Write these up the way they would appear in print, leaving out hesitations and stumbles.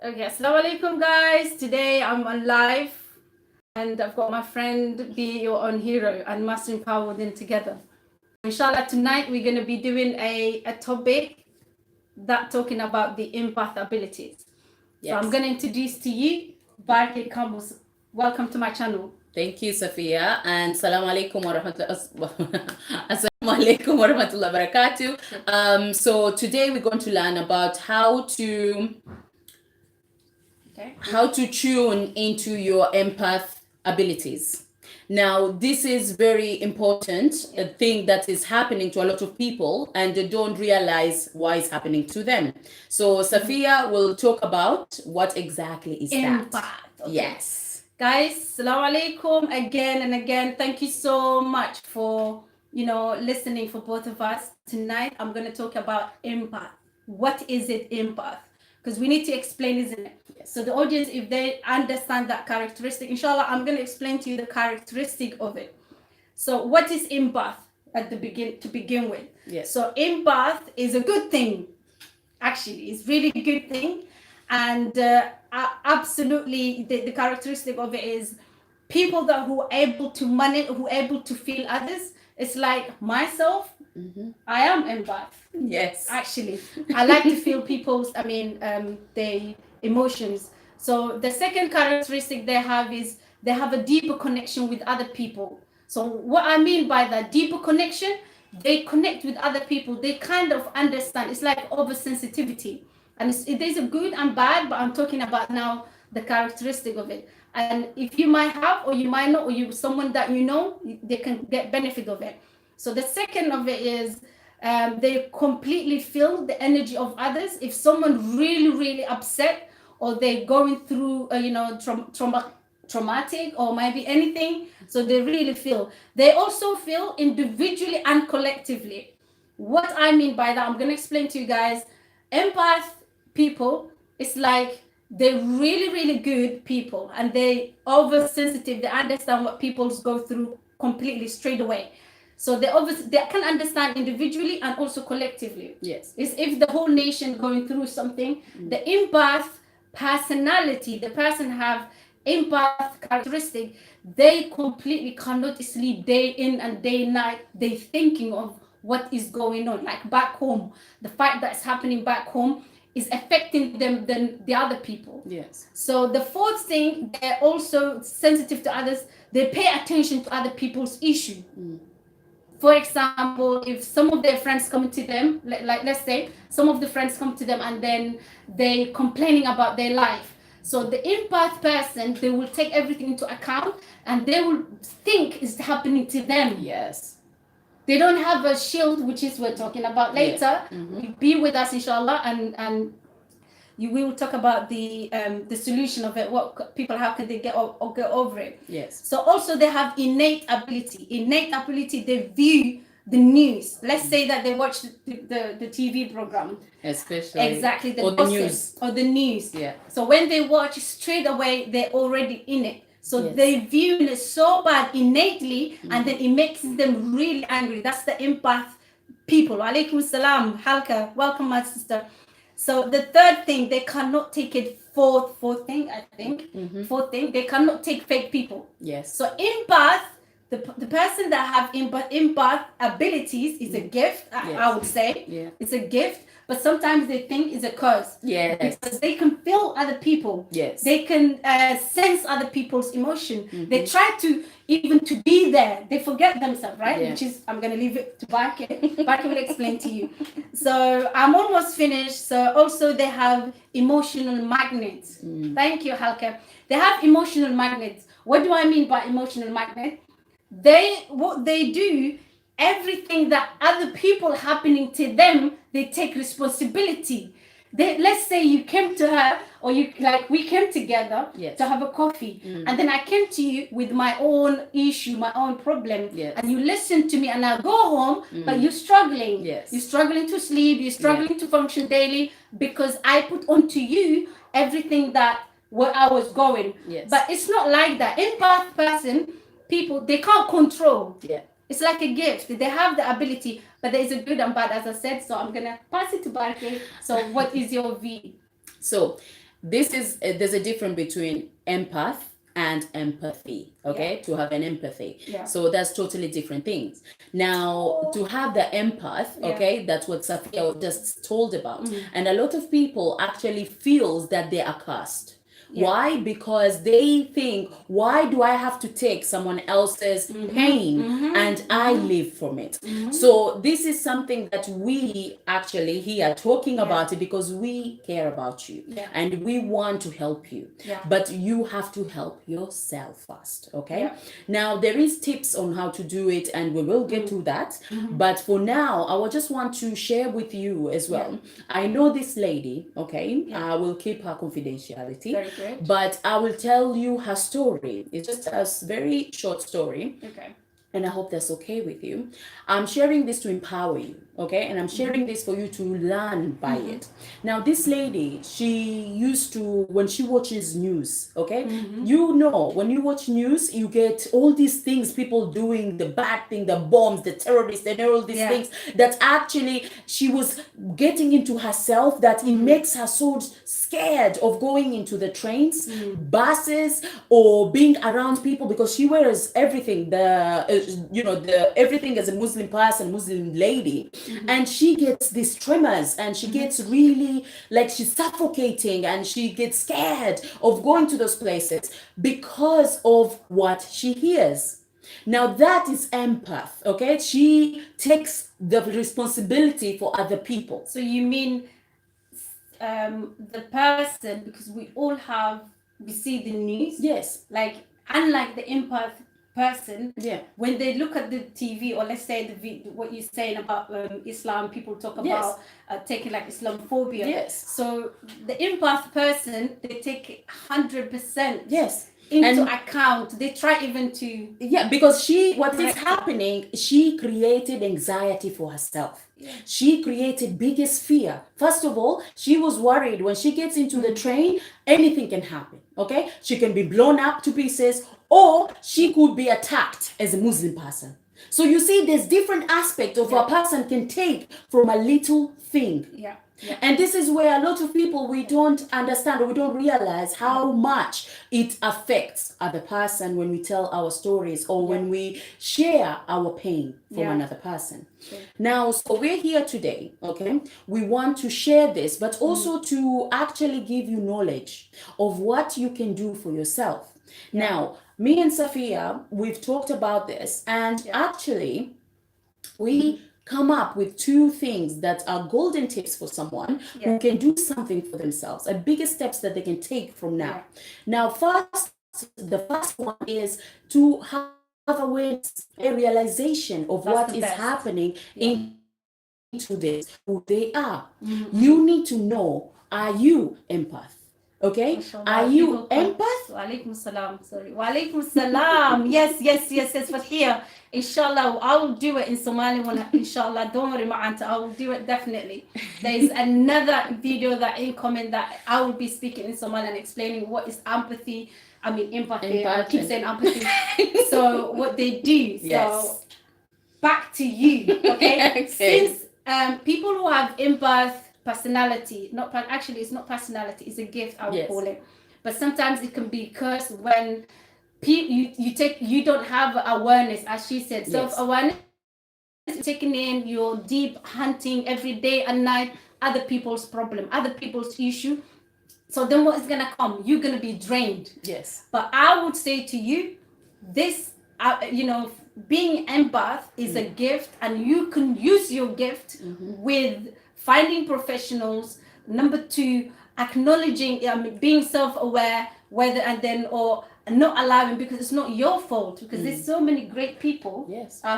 Okay, assalamu alaikum guys. Today I'm on live and I've got my friend Be Your Own Hero and Master Empower Within together. Inshallah, tonight we're going to be doing a topic that talking about the empath abilities. So I'm going to introduce to you Barke Campbell. Welcome to my channel. Thank you, Safia, and Assalamu alaikum wa rahmatullahi wa barakatuh. So today we're going to learn about how to tune into your empath abilities. Now, this is very important, a thing that is happening to a lot of people and they don't realize why it's happening to them. So Safia will talk about what exactly is Empath. that. Okay. Yes. Guys, assalamu alaikum again and again. Thank you so much for listening for both of us. Tonight I'm going to talk about empath. What is it, empath? Because we need to explain, isn't it? Yes. So the audience, if they understand that characteristic, inshallah, I'm going to explain to you the characteristic of it. So what is empath to begin with? Yes. So empath is a good thing. Actually, it's really a good thing. And absolutely the characteristic of it is people that who are able to manage, who are able to feel others. It's like myself, I am empath. Yes. Actually, I like to feel people's, the emotions. So the second characteristic they have is they have a deeper connection with other people. So what I mean by that deeper connection, they connect with other people. They kind of understand. It's like oversensitivity, and there's a good and bad, but I'm talking about now the characteristic of it. And if you might have, or you might not, or you someone that you know, they can get benefit of it. So the second of it is they completely feel the energy of others. If someone really upset, or they're going through traumatic or maybe anything, so they really feel. They also feel individually and collectively. What I mean by that, I'm going to explain to you guys. Empath people, it's like they're really good people, and they oversensitive. They understand what people's go through completely straight away. So they can understand individually and also collectively. Yes. It's if the whole nation going through something, the empath personality, the person have empath characteristic, they completely cannot sleep day in and day night. They thinking of what is going on, like back home. The fight that's happening back home is affecting them than the other people. Yes. So the fourth thing, they're also sensitive to others. They pay attention to other people's issue. For example, if some of their friends come to them, like let's say some of the friends come to them and then they complaining about their life. So the empath person, they will take everything into account and they will think it's happening to them. Yes. They don't have a shield, which is we're talking about later. Yeah. Be with us, inshallah, and we will talk about the solution of it. What people, how can they get over it? Yes. So also they have innate ability. They view the news. Let's say that they watch the TV program, especially exactly or the news. Or the news. Yeah. So when they watch, straight away they're already in it. So yes. they view it so bad innately, and then it makes them really angry. That's the empath people. Alaikum salam, Halka. Welcome, my sister. So the third thing, they cannot take it. Fourth thing, I think. Fourth thing, they cannot take fake people. Yes. So empath, the person that have empath abilities is a gift. Yes. I would say. Yeah. It's a gift. But sometimes they think it's a curse. Yes. Because they can feel other people. Yes. They can sense other people's emotion. They try to even to be there. They forget themselves, right? Yeah. Which is, I'm going to leave it to Barke. Barke will explain to you. So I'm almost finished. So also they have emotional magnets. Thank you, Halka. They have emotional magnets. What do I mean by emotional magnet? What they do, everything that other people happening to them, they take responsibility. Let's say you came to her, or we came together yes. to have a coffee, and then I came to you with my own issue, my own problem, yes. and you listen to me, and I go home, but you're struggling. Yes. You're struggling to sleep, you're struggling to function daily, because I put onto you everything that where I was going. Yes. But it's not like that. Empath person, people, they can't control. Yeah. It's like a gift. They have the ability, but there is a good and bad, as I said. So I'm going to pass it to Barke. So what is your view? So this is there's a difference between empath and empathy. Okay, to have an empathy. So that's totally different things. Now, to have the empath, okay, that's what Safia just told about. And a lot of people actually feels that they are cursed. Why? Because they think, why do I have to take someone else's pain and I live from it? So this is something that we actually here talking about it because we care about you and we want to help you. But you have to help yourself first, okay? Now there is tips on how to do it and we will get to that. But for now, I would just want to share with you as well. I know this lady, okay? I will keep her confidentiality. Very good. But I will tell you her story. It's just a very short story. Okay. And I hope that's okay with you. I'm sharing this to empower you, okay? And I'm sharing this for you to learn by it. Now, this lady, she used to, when she watches news, okay? You know, when you watch news, you get all these things, people doing the bad thing, the bombs, the terrorists, and all these things that actually she was getting into herself, that it makes her so scared of going into the trains, buses, or being around people because she wears everything, the everything as a Muslim person, Muslim lady, and she gets these tremors and she gets really like she's suffocating and she gets scared of going to those places because of what she hears. Now that is empath, okay? She takes the responsibility for other people. So you mean the person, because we see the news. Yes. Like, unlike the empath person, Yeah. when they look at the TV, or let's say what you're saying about Islam, people talk about taking like Islamophobia. Yes. So the empath person, they take 100%. Yes. Into account. They try even to because what is happening, she created anxiety for herself. She created biggest fear. First of all, she was worried when she gets into the train, anything can happen, okay? She can be blown up to pieces, or she could be attacked as a Muslim person. So you see, there's different aspects of a person can take from a little thing. And this is where a lot of people, we don't understand or we don't realize how much it affects other person when we tell our stories or when we share our pain from another person. Now, so we're here today, okay? We want to share this, but also to actually give you knowledge of what you can do for yourself. Now, me and Safia, we've talked about this, and actually we come up with two things that are golden tips for someone who can do something for themselves, biggest steps that they can take from now. Now, the first one is to have awareness, a realization of what is happening into this, who they are. You need to know, are you empath? Okay, are you empath? Walaikum salam. Sorry. Walaikum salam. Yes. But here, inshallah, I will do it in Somali. Inshallah, don't worry, my aunt. I will do it definitely. There is another video that in comment that I will be speaking in Somali and explaining what is empathy. I mean, empathy. I keep saying empathy. So what they do. So back to you. Okay. Since people who have empath personality, it's not personality, it's a gift, I would call it. But sometimes it can be cursed when you don't have awareness, as she said. Self-awareness, taking in your deep hunting every day and night, other people's problem, other people's issue. So then what is gonna come? You're gonna be drained. Yes. But I would say to you, this being empath is a gift, and you can use your gift with finding professionals. Number two, acknowledging, being self-aware, or not allowing, because it's not your fault, because there's so many great people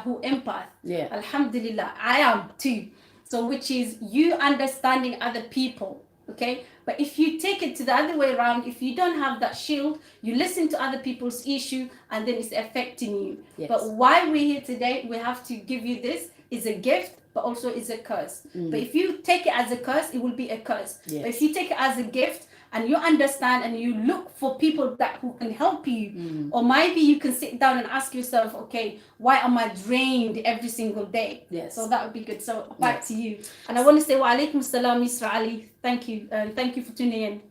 who empath. Alhamdulillah, I am too. So which is you understanding other people, okay? But if you take it to the other way around, if you don't have that shield, you listen to other people's issue and then it's affecting you. But why we're here today, we have to give you this, is a gift, but also is a curse. But if you take it as a curse, it will be a curse. But if you take it as a gift and you understand and you look for people who can help you, or maybe you can sit down and ask yourself, okay, why am I drained every single day? So that would be good. So back to you. And I want to say wa alaikum salam, Mr. Ali. Thank you. Thank you for tuning in.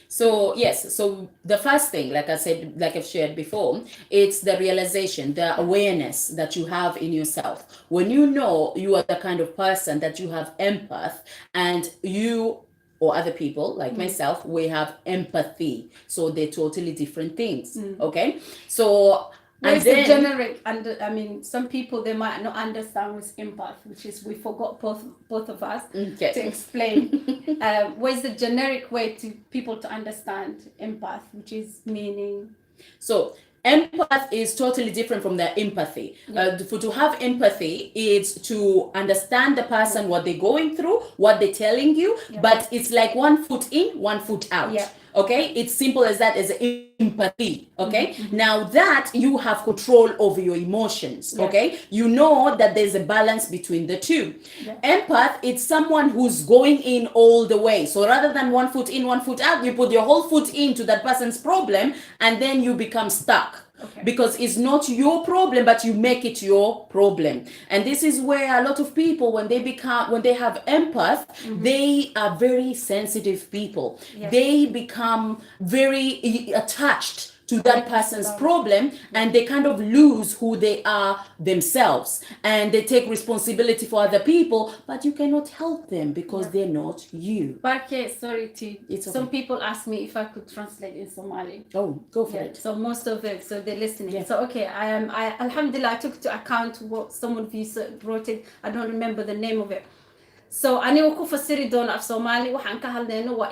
So yes, so the first thing, like I said, like I've shared before, it's the realization, the awareness that you have in yourself. When you know you are the kind of person that you have empath, and you or other people like myself, we have empathy. So they're totally different things. Okay. So Where's the generic? I mean, some people they might not understand what's empath, which is we forgot both of us to explain. Where's the generic way to people to understand empath, which is meaning? So empath is totally different from the empathy. To have empathy, it's to understand the person, what they're going through, what they're telling you, but it's like 1 foot in, 1 foot out. Okay, it's simple as that, as empathy. Okay, now that you have control over your emotions. Okay, you know that there's a balance between the two. Empath, it's someone who's going in all the way. So rather than 1 foot in, 1 foot out, you put your whole foot into that person's problem, and then you become stuck. Because it's not your problem, but you make it your problem. And this is where a lot of people, when they have empath, they are very sensitive people. They become very attached to that person's problem, and they kind of lose who they are themselves, and they take responsibility for other people, but you cannot help them because they're not you. But okay, sorry to some people ask me if I could translate in Somali. Oh, go for it. So most of it, so they're listening. So okay, I alhamdulillah, I took to account what some of you wrote it. I don't remember the name of it. So aniga ku fasiri doona af Somali waxaan ka hadlayno waa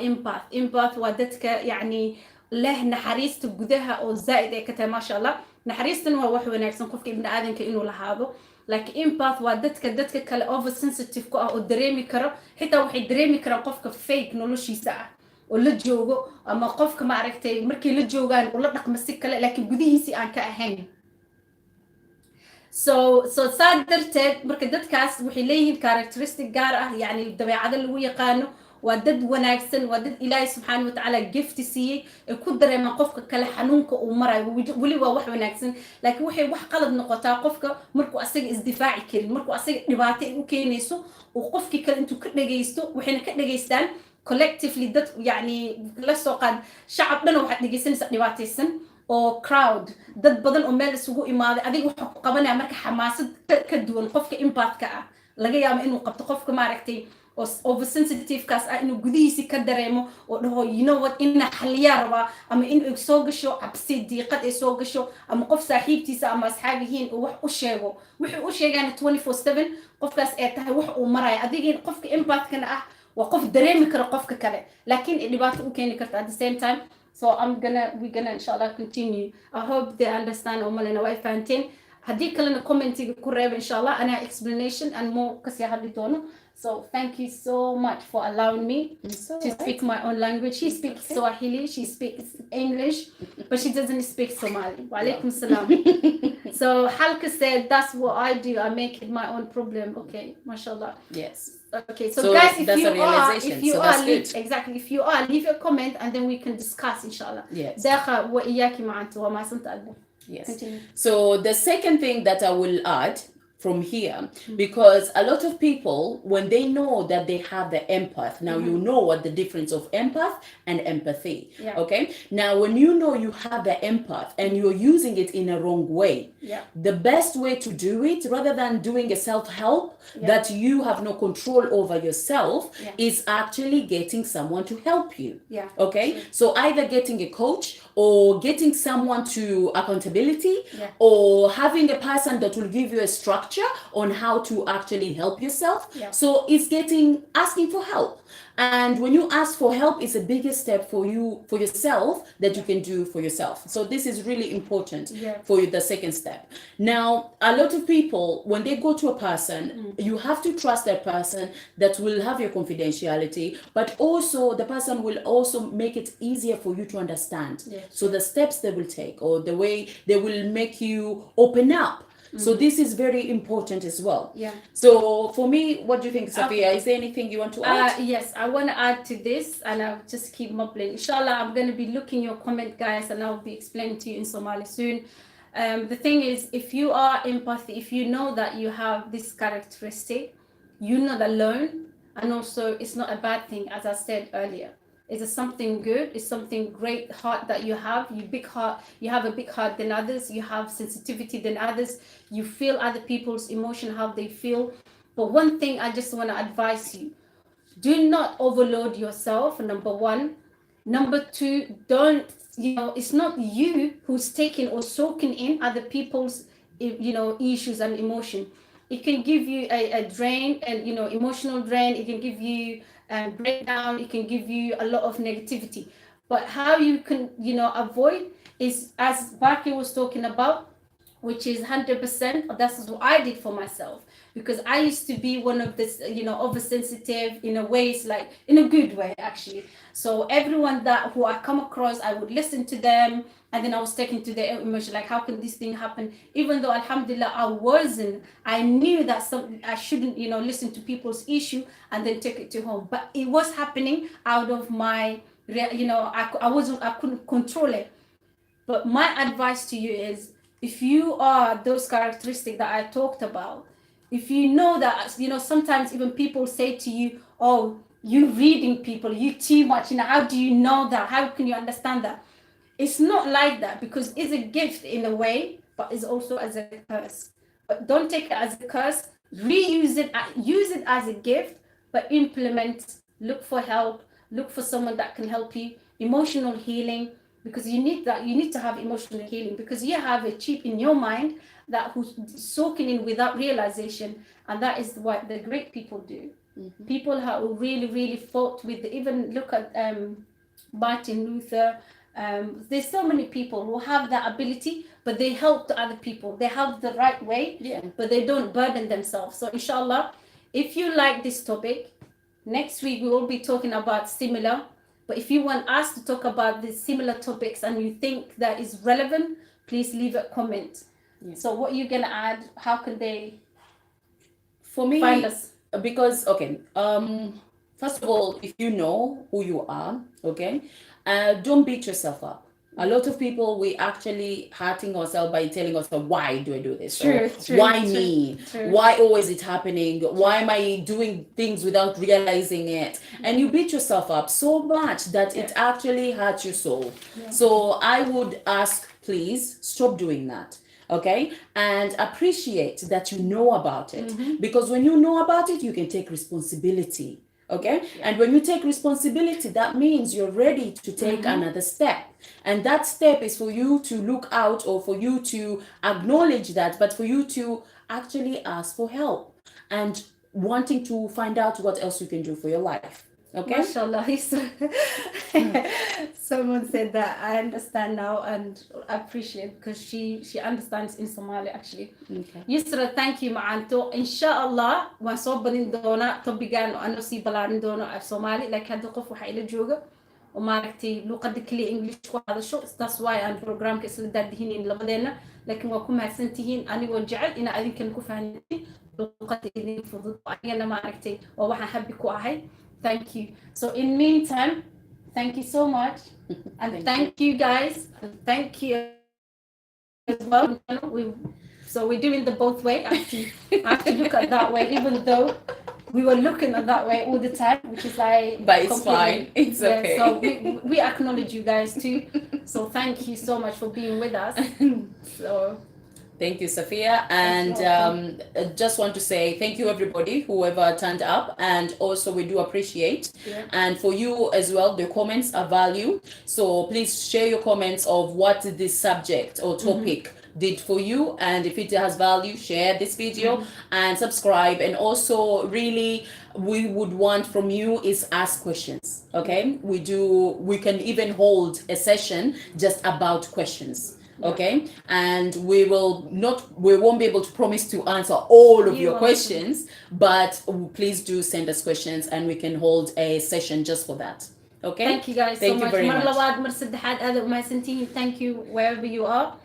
empath waa dadka yani leh naxariista gudaha oo zaid ay ka tahay ma sha Allah. Naxariistana waa wax wanaagsan qofka ibn aadanka inuu lahaado. Like empath waa dadka kale over sensitive ku ah oo dareemi karo xitaa waxay dareemi karaan qofka fake noloshiisa ah oo la joogo ama qofka ma aragtay markii la joogaan oo la dhaqmo si kale laakiin gudihiisii aan ka ahayn. So saa darteed marka dadkaas waxay leeyihiin characteristic gaar ah yani dabeecado lagu yaqaano waa dad wanaagsan waa dad ilaahay subxaanahu wa tacaala gift siiyey ee ku dareemaan qofka kale xanuunka uu marayo weli waa wax wanaagsan laakiin waxay wax qalad noqotaa qofka markuu asaga isdifaaci karin markuu asaga dhibaato u keenayso uu qofkii kale intuu ka dhagaysto waxayna ka dhagaystaan collectively dad yani la soo qaad shacab dhan waxaad dhagaysanaysaa dhibaataysan oo crowd dad badan oo meel isugu imaaday adiga waxa ku qabanaya marka xamaasad ka duwan qofka empathka ah laga yaabo inuu qabto qofka ma aragtay oo oversensitive kaas ah inuu gudihiisi ka dareemo oo dhaho you know what ina xaliyaa rabaa ama inuu soo gasho cabsi diiqad ay soo gasho ama qof saaxiibtiisa ama asxaabihiin oo wax u sheego wuxuu u sheegaan 24/7 qofkaas ay tahay wax uu marayo adiga qofka empathkana ah waa qof dareemi kara qofka kale laakiin dhibaato u keeni karta at the same time. So we're gonna inshallah continue. I hope they understand Omalena way fahanteen. Hadii kalena commentiga ku reeb inshallah ana explanation and more kasi hadli doono. So thank you so much for allowing me to speak my own language. She speaks Swahili, she speaks English, but she doesn't speak Somali. Wa alaikum salam. So Halka said that's what I do. I make it my own problem. Okay, mashallah. Yes. Okay, so guys, if you are, exactly, if you are, leave a comment and then we can discuss, inshallah. Yes. Yes. Continue. So the second thing that I will add from here, because a lot of people, when they know that they have the empath, now you know what the difference of empath and empathy. Okay, now when you know you have the empath and you're using it in a wrong way, the best way to do it, rather than doing a self-help that you have no control over yourself, is actually getting someone to help you. Okay, so either getting a coach or getting someone to accountability, or having a person that will give you a structure on how to actually help yourself. So it's asking for help. And when you ask for help, it's a bigger step for yourself that you can do for yourself. So this is really important for you, the second step. Now, a lot of people, when they go to a person, you have to trust that person that will have your confidentiality, but also the person will also make it easier for you to understand. So the steps they will take, or the way they will make you open up. So this is very important as well. So for me, what do you think, Safia? Is there anything you want to add? Yes, I want to add to this, and I'll just keep mumbling. Inshallah, I'm going to be looking your comment, guys, and I'll be explaining to you in Somali soon. The thing is, if you are empathy, if you know that you have this characteristic, you're not alone, and also it's not a bad thing, as I said earlier. Is something good, it's something great heart that you have. You big heart, you have a big heart than others, you have sensitivity than others, you feel other people's emotion, how they feel. But one thing I just want to advise you, do not overload yourself, number one. Number two, don't, it's not you who's taking or soaking in other people's, issues and emotion. It can give you a drain, and emotional drain. It can give you a breakdown. It can give you a lot of negativity. But how you can, avoid is, as Baki was talking about, which is 100%. That's what I did for myself, because I used to be one of this, oversensitive in a ways, like in a good way actually. So everyone that who I come across, I would listen to them, and then I was taken to their emotion, like how can this thing happen? Even though Alhamdulillah I knew that I shouldn't, listen to people's issue and then take it to home. But it was happening out of my, I couldn't control it. But my advice to you is, if you are those characteristics that I talked about, if you know that, sometimes even people say to you, oh, you reading people, you too much, how do you know that? How can you understand that? It's not like that, because it's a gift in a way, but it's also as a curse. But don't take it as a curse. Reuse it, use it as a gift, but implement, look for help, look for someone that can help you. Emotional healing, because you need that. You need to have emotional healing, because you have a chip in your mind that who's soaking in without realization, and that is what the great people do. Mm-hmm. People who really, really fought with, even look at Martin Luther. There's so many people who have that ability, but they help the other people. They help the right way, but they don't burden themselves. So inshallah, if you like this topic, next week we will be talking about similar. But if you want us to talk about these similar topics and you think that is relevant, please leave a comment. So what are you gonna add? How can they find us? Because first of all, if you know who you are, don't beat yourself up. A lot of people, we actually hurting ourselves by telling ourselves, why do I do this? True, why me? Why always it happening? Why am I doing things without realizing it? And you beat yourself up so much that it actually hurts your soul. So I would ask, please stop doing that. Okay, and appreciate that you know about it, because when you know about it, you can take responsibility. Okay, and when you take responsibility, that means you're ready to take another step, and that step is for you to look out, or for you to acknowledge that, but for you to actually ask for help and wanting to find out what else you can do for your life. Okay. Mashallah. Someone said that. I understand now and appreciate, because she understands in Somali actually. Okay. Yusra, thank you macanto. Inshallah waan soo badin doonaa topigan oo aan sii balaarin doono af Somali, like hadda qof waxa ila jooga oo maaragtay luqada kaliya English ku hadasho. That's why aan programka isla daadihiin labadeena, laakiin waa ku mahadsantihiin anigoo jecel ina adinkan ku fahantiin luqada idin fudud ayana maaragtay oo waxaan happy ku ahay. Thank you. So in meantime, thank you so much. And thank you guys. And thank you as well. So we're doing the both way. I have to look at that way, even though we were looking at that way all the time, which is like, but it's fine. It's okay. So we acknowledge you guys too. So thank you so much for being with us. So thank you, Sophia. And just want to say thank you, everybody, whoever turned up. And also, we do appreciate. And for you as well, the comments are value. So please share your comments of what this subject or topic did for you. And if it has value, share this video and subscribe. And also, really, we would want from you is ask questions. Okay, we can even hold a session just about questions. Okay, and we won't be able to promise to answer all of your questions, but please do send us questions and we can hold a session just for that. Okay, thank you guys so much. Very much. Thank you wherever you are.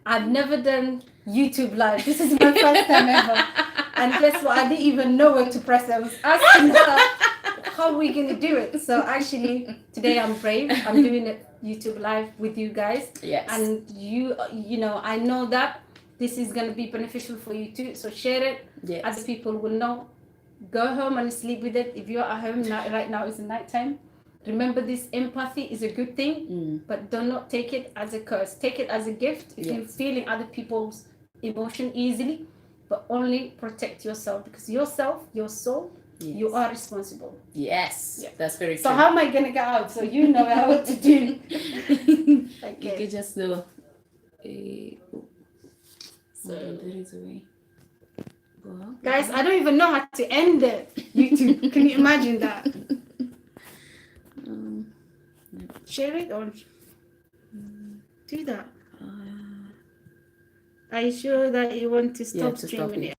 I've never done YouTube live. This is my first time ever, and guess what, I didn't even know where to press. I was asking her, how are we gonna do it? So actually today I'm brave. I'm doing it YouTube live with you guys. Yes. And you know, I know that this is going to be beneficial for you too. So share it. Yes. Other people will know. Go home and sleep with it. If you're at home right now, it's night time. remember this empathy is a good thing, but do not take it as a curse. Take it as a gift. If you're feeling other people's emotion easily, but only protect yourself, because yourself, your soul, you are responsible. Yes, that's very true. So how am I gonna get out? So you know what to do. Okay. You can just do. So there is a way. Guys, I don't even know how to end it. YouTube, can you imagine that? Share it or do that. Are you sure that you want to stop streaming it?